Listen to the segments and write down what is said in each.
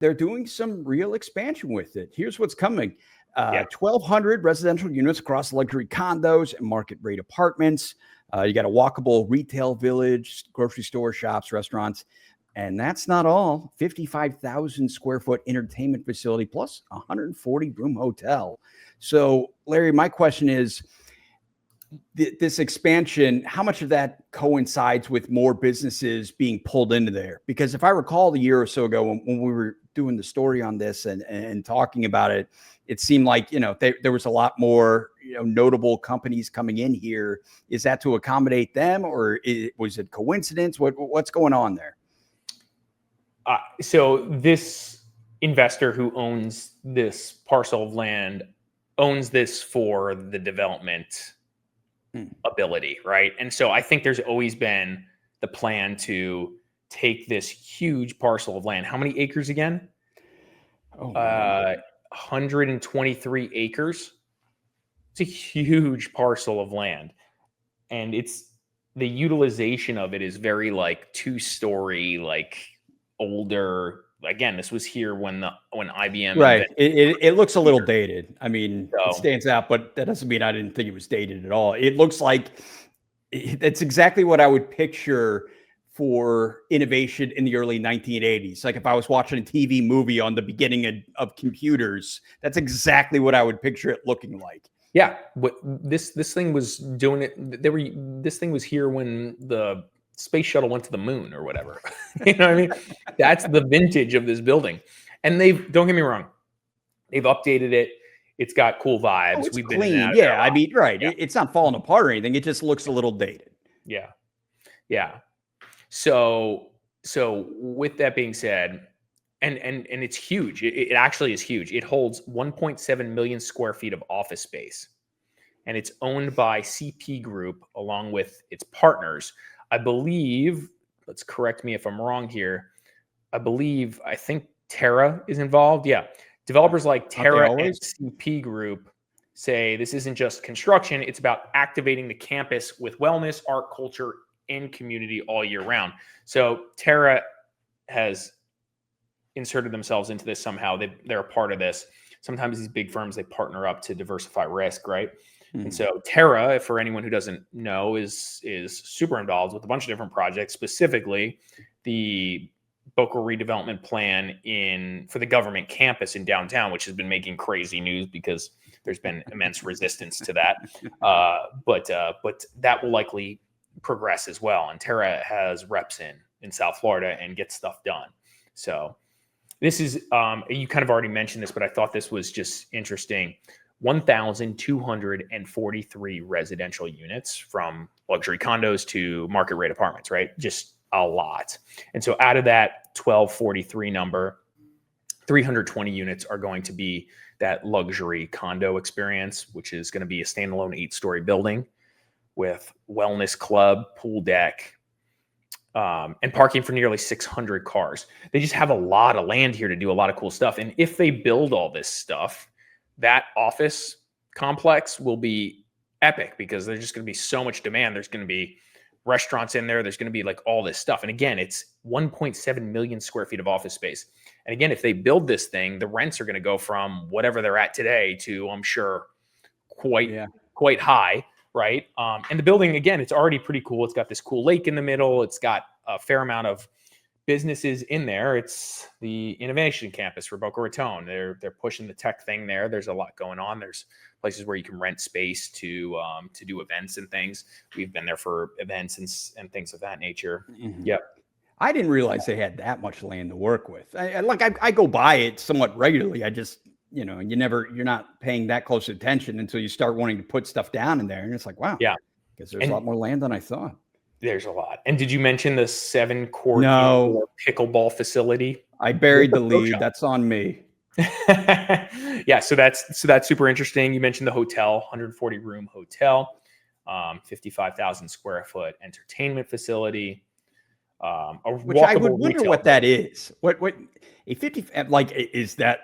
they're doing some real expansion with it. Here's what's coming. Yeah. 1,200 residential units across luxury condos and market rate apartments. You got a walkable retail village, grocery store, shops, restaurants. And that's not all. 55,000 square foot entertainment facility plus 140 room hotel. So, Larry, my question is, this expansion, how much of that coincides with more businesses being pulled into there? Because if I recall, a year or so ago when we were doing the story on this and talking about it, it seemed like, there was a lot more, notable companies coming in here. Is that to accommodate them, or was it coincidence? What's going on there? So this investor who owns this parcel of land owns this for the development ability, right? And so I think there's always been the plan to take this huge parcel of land. How many acres again? 123 acres. It's a huge parcel of land. And the utilization of it is very like 2-story, like older. Again, this was here when IBM. Right. It looks a little dated. I mean, it stands out, but that doesn't mean I didn't think it was dated at all. It looks like it's exactly what I would picture for innovation in the early 1980s. Like if I was watching a TV movie on the beginning of computers, that's exactly what I would picture it looking like. Yeah. What this thing was doing it. This thing was here when the space shuttle went to the moon or whatever. You know what I mean? That's the vintage of this building. And don't get me wrong, they've updated it. It's got cool vibes. Oh, it's We've clean. Been yeah. I mean, right. Yeah. It's not falling apart or anything. It just looks a little dated. Yeah. Yeah. So with that being said, and it's huge. It actually is huge. It holds 1.7 million square feet of office space, and it's owned by CP Group along with its partners. I believe, let's correct me if I'm wrong here. I think Terra is involved. Yeah. Developers like Terra and CP Group say this isn't just construction. It's about activating the campus with wellness, art, culture, and community all year round. So Terra has inserted themselves into this somehow. They're a part of this. Sometimes these big firms, they partner up to diversify risk, right? Mm-hmm. And so Terra, for anyone who doesn't know, is super involved with a bunch of different projects, specifically the Boca redevelopment plan for the government campus in downtown, which has been making crazy news because there's been immense resistance to that. But that will likely progress as well. And Terra has reps in South Florida and gets stuff done. So this is, you kind of already mentioned this, but I thought this was just interesting. 1,243 residential units, from luxury condos to market rate apartments, right? Just a lot. And so out of that 1,243 number, 320 units are going to be that luxury condo experience, which is going to be a standalone 8-story building with wellness club, pool deck, and parking for nearly 600 cars. They just have a lot of land here to do a lot of cool stuff. And if they build all this stuff, that office complex will be epic because there's just going to be so much demand. There's going to be restaurants in there. There's going to be like all this stuff. And again, it's 1.7 million square feet of office space. And again, if they build this thing, the rents are going to go from whatever they're at today to, I'm sure, quite high, right? And the building, again, it's already pretty cool. It's got this cool lake in the middle. It's got a fair amount of businesses in there. It's the innovation campus for Boca Raton. They're pushing the tech thing there. There's a lot going on. There's places where you can rent space to do events and things. We've been there for events and things of that nature. Mm-hmm. Yep. I didn't realize they had that much land to work with. I go by it somewhat regularly. I just, you're not paying that close attention until you start wanting to put stuff down in there. And it's like, wow, yeah, because there's a lot more land than I thought. There's a lot. And did you mention the 7-court pickleball facility? I buried the lead. That's on me. Yeah. So that's super interesting. You mentioned the hotel, 140 room hotel, 55,000 square foot entertainment facility. Which I would wonder what that is. What a 50, like, is that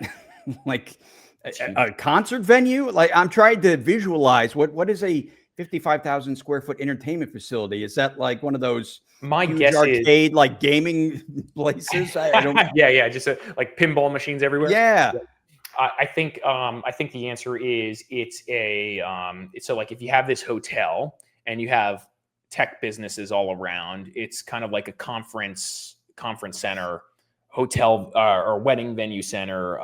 like a concert venue? Like, I'm trying to visualize what is a 55,000 square foot entertainment facility? Is that like one of those My huge guess arcade like gaming places? I don't. yeah, just like pinball machines everywhere. Yeah. I think the answer is it's so like if you have this hotel and you have tech businesses all around, it's kind of like a conference center, hotel or wedding venue center,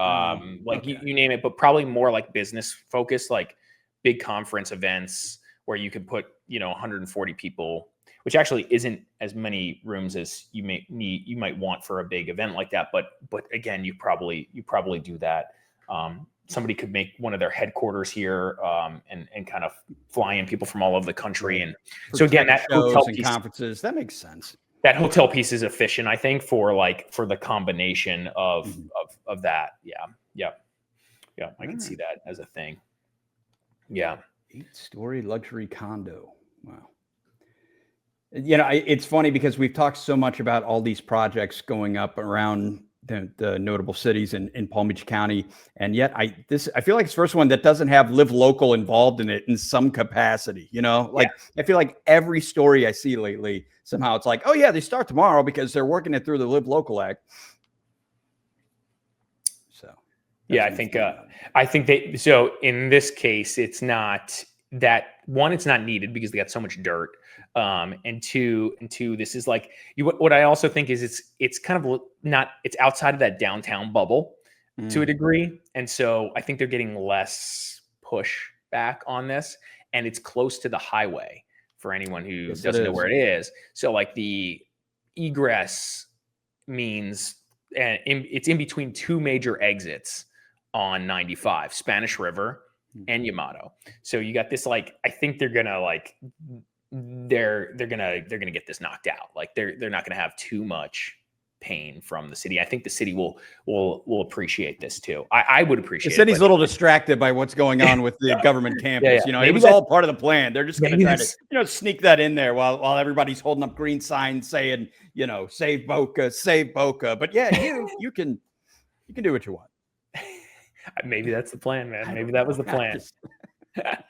like you name it, but probably more like business focused, like big conference events where you could put 140 people, which actually isn't as many rooms as you might want for a big event like that, but again, you probably do that. Somebody could make one of their headquarters here, and kind of fly in people from all over the country. Right. And For so again, that hotel and piece, conferences, that makes sense. That hotel piece is efficient, I think, for the combination of that. Yeah. I can see that as a thing. Yeah. 8-story luxury condo. Wow. It's funny because we've talked so much about all these projects going up around the notable cities in Palm Beach County, and yet I feel like it's the first one that doesn't have Live Local involved in it in some capacity. I feel like every story I see lately, somehow it's like, oh yeah, they start tomorrow because they're working it through the Live Local Act. So yeah, I think so in this case, it's not that one, it's not needed because they got so much dirt. And two, this is like what I also think is it's kind of not, it's outside of that downtown bubble to a degree. And so I think they're getting less push back on this, and it's close to the highway for anyone who doesn't know where it is. So like the egress means, and it's in between two major exits on 95, Spanish River and Yamato. So you got this, like, I think they're gonna get this knocked out. Like they're not gonna have too much pain from the city. I think the city will appreciate this too. I would appreciate it. The city's a little distracted by what's going on with the government campus. Yeah. It was all part of the plan. They're just going to try to, sneak that in there while everybody's holding up green signs saying, save Boca, save Boca. But yeah, you can do what you want. Maybe that's the plan, man. Maybe that was the plan.